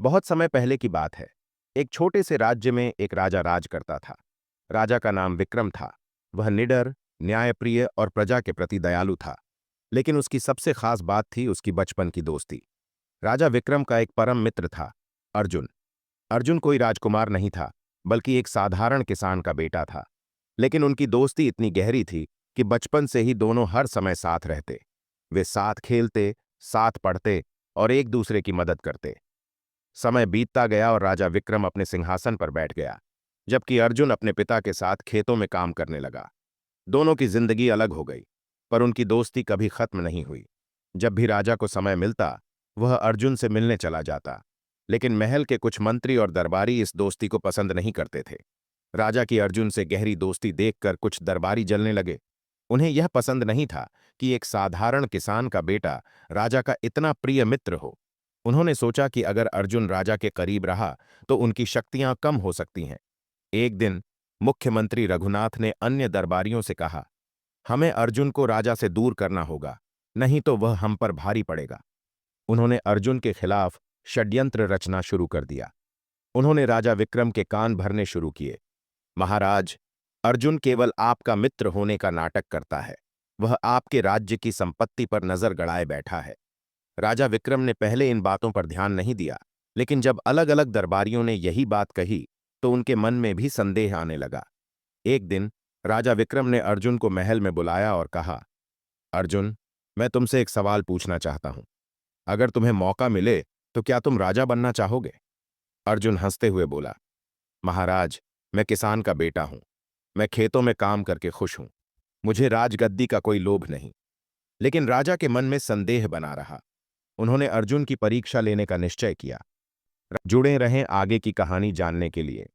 बहुत समय पहले की बात है। एक छोटे से राज्य में एक राजा राज करता था। राजा का नाम विक्रम था। वह निडर, न्यायप्रिय और प्रजा के प्रति दयालु था। लेकिन उसकी सबसे खास बात थी उसकी बचपन की दोस्ती। राजा विक्रम का एक परम मित्र था, अर्जुन। अर्जुन कोई राजकुमार नहीं था, बल्कि एक साधारण किसान का बेटा था। लेकिन उनकी दोस्ती इतनी गहरी थी कि बचपन से ही दोनों हर समय साथ रहते। वे साथ खेलते, साथ पढ़ते और एक दूसरे की मदद करते। समय बीतता गया और राजा विक्रम अपने सिंहासन पर बैठ गया, जबकि अर्जुन अपने पिता के साथ खेतों में काम करने लगा। दोनों की जिंदगी अलग हो गई, पर उनकी दोस्ती कभी खत्म नहीं हुई। जब भी राजा को समय मिलता, वह अर्जुन से मिलने चला जाता। लेकिन महल के कुछ मंत्री और दरबारी इस दोस्ती को पसंद नहीं करते थे। राजा की अर्जुन से गहरी दोस्ती देखकर कुछ दरबारी जलने लगे। उन्हें यह पसंद नहीं था कि एक साधारण किसान का बेटा राजा का इतना प्रिय मित्र हो। उन्होंने सोचा कि अगर अर्जुन राजा के करीब रहा तो उनकी शक्तियां कम हो सकती हैं। एक दिन मुख्यमंत्री रघुनाथ ने अन्य दरबारियों से कहा, हमें अर्जुन को राजा से दूर करना होगा, नहीं तो वह हम पर भारी पड़ेगा। उन्होंने अर्जुन के खिलाफ षड्यंत्र रचना शुरू कर दिया। उन्होंने राजा विक्रम के कान भरने शुरू किए। महाराज, अर्जुन केवल आपका मित्र होने का नाटक करता है। वह आपके राज्य की संपत्ति पर नजर गड़ाए बैठा है। राजा विक्रम ने पहले इन बातों पर ध्यान नहीं दिया, लेकिन जब अलग अलग दरबारियों ने यही बात कही तो उनके मन में भी संदेह आने लगा। एक दिन राजा विक्रम ने अर्जुन को महल में बुलाया और कहा, अर्जुन, मैं तुमसे एक सवाल पूछना चाहता हूं। अगर तुम्हें मौका मिले तो क्या तुम राजा बनना चाहोगे? अर्जुन हंसते हुए बोला, महाराज, मैं किसान का बेटा हूं। मैं खेतों में काम करके खुश हूं। मुझे राजगद्दी का कोई लोभ नहीं। लेकिन राजा के मन में संदेह बना रहा। उन्होंने अर्जुन की परीक्षा लेने का निश्चय किया। जुड़े रहें आगे की कहानी जानने के लिए।